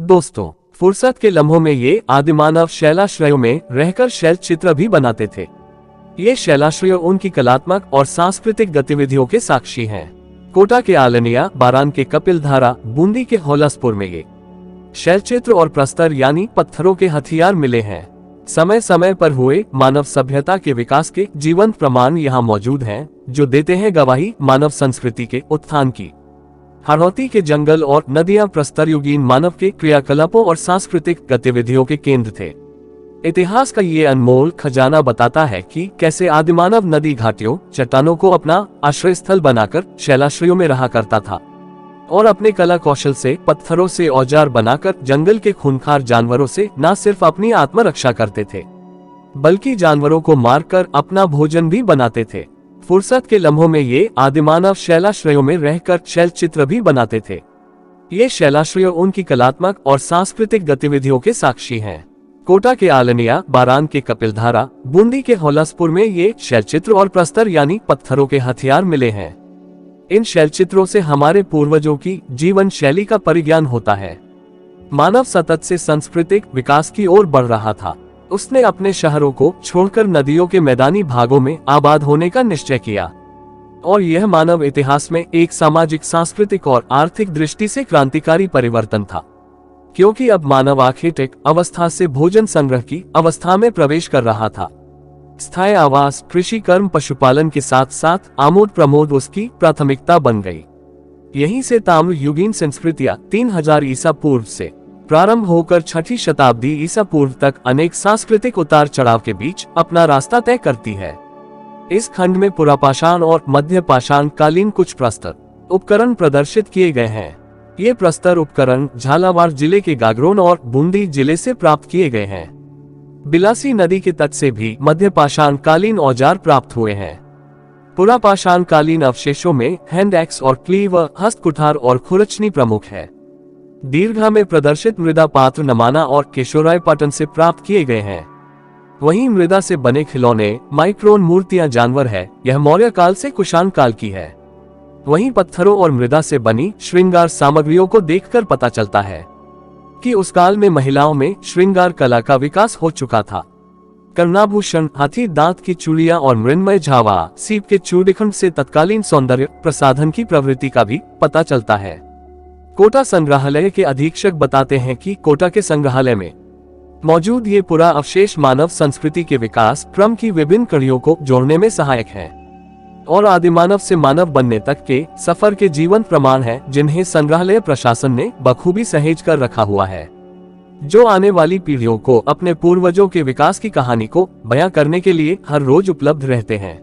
दोस्तों, फुर्सत के लम्हों में ये आदिमानव शैलाश्रयों में रहकर शैल चित्र भी बनाते थे। ये शैलाश्रय उनकी कलात्मक और सांस्कृतिक गतिविधियों के साक्षी हैं। कोटा के आलनिया, बारान के कपिलधारा, बूंदी के होलसपुर में ये शैलचित्र और प्रस्तर यानी पत्थरों के हथियार मिले हैं। समय समय पर हुए मानव सभ्यता के विकास के जीवंत प्रमाण यहाँ मौजूद हैं, जो देते हैं गवाही मानव संस्कृति के उत्थान की। हाड़ौती के जंगल और नदियां प्रस्तरयुगीन मानव के क्रियाकलापों और सांस्कृतिक गतिविधियों के केंद्र थे। इतिहास का ये अनमोल खजाना बताता है कि कैसे आदिमानव नदी घाटियों, चट्टानों को अपना आश्रय स्थल बनाकर शैलाश्रयों में रहा करता था और अपने कला कौशल से पत्थरों से औजार बनाकर जंगल के खूंखार जानवरों से न सिर्फ अपनी आत्मरक्षा करते थे, बल्कि जानवरों को मारकर अपना भोजन भी बनाते थे। फुर्सत के लम्हों में ये आदिमानव शैलाश्रयों में रहकर शैल चित्र भी बनाते थे। ये शैलाश्रय उनकी कलात्मक और सांस्कृतिक गतिविधियों के साक्षी हैं। कोटा के आलनिया, बारान के कपिलधारा, बूंदी के होलसपुर में ये शैलचित्र और प्रस्तर यानी पत्थरों के हथियार मिले हैं। इन शैलचित्रों से हमारे पूर्वजों की जीवन शैली का परिज्ञान होता है। मानव सतत से सांस्कृतिक विकास की ओर बढ़ रहा था। उसने अपने शहरों को छोड़कर नदियों के मैदानी भागों में आबाद होने का निश्चय किया और यह मानव इतिहास में एक सामाजिक, सांस्कृतिक और आर्थिक दृष्टि से क्रांतिकारी परिवर्तन था, क्योंकि अब मानव आर्किटेक्ट अवस्था से भोजन संग्रह की अवस्था में प्रवेश कर रहा था। स्थायी आवास, कृषि कर्म, पशुपालन के साथ साथ आमोद प्रमोद उसकी प्राथमिकता बन गई। यहीं से ताम्र युगीन संस्कृतियां 3000 ईसा पूर्व से प्रारंभ होकर 6ठी शताब्दी ईसा पूर्व तक अनेक सांस्कृतिक उतार चढ़ाव के बीच अपना रास्ता तय करती है। इस खंड में पुरापाषाण और मध्य पाषाण कालीन कुछ प्रस्तर उपकरण प्रदर्शित किए गए हैं। ये प्रस्तर उपकरण झालावाड़ जिले के गागरोन और बूंदी जिले से प्राप्त किए गए हैं। बिलासी नदी के तट से भी मध्य पाषाण कालीन औजार प्राप्त हुए हैं। पुरापाषाण कालीन अवशेषों में हैंड एक्स और क्लीव, हस्त कुठार और खुरचनी प्रमुख है। दीर्घा में प्रदर्शित मृदा पात्र नमाना और केशोरायपाटन से प्राप्त किए गए हैं। वहीं मृदा से बने खिलौने, माइक्रोन मूर्तियां जानवर है, यह मौर्य काल से कुषाण काल की है। वहीं पत्थरों और मृदा से बनी श्रृंगार सामग्रियों को देखकर पता चलता है कि उस काल में महिलाओं में श्रृंगार कला का विकास हो चुका था। कर्णाभूषण, हाथी दांत की चूड़ियां और मृण्मय झावा, सीप के चूड़ीखंड से तत्कालीन सौंदर्य प्रसाधन की प्रवृत्ति का भी पता चलता है। कोटा संग्रहालय के अधीक्षक बताते हैं कि कोटा के संग्रहालय में मौजूद ये पुरा अवशेष मानव संस्कृति के विकास क्रम की विभिन्न कड़ियों को जोड़ने में सहायक हैं और आदिमानव से मानव बनने तक के सफर के जीवंत प्रमाण हैं, जिन्हें संग्रहालय प्रशासन ने बखूबी सहेज कर रखा हुआ है, जो आने वाली पीढ़ियों को अपने पूर्वजों के विकास की कहानी को बयां करने के लिए हर रोज उपलब्ध रहते हैं।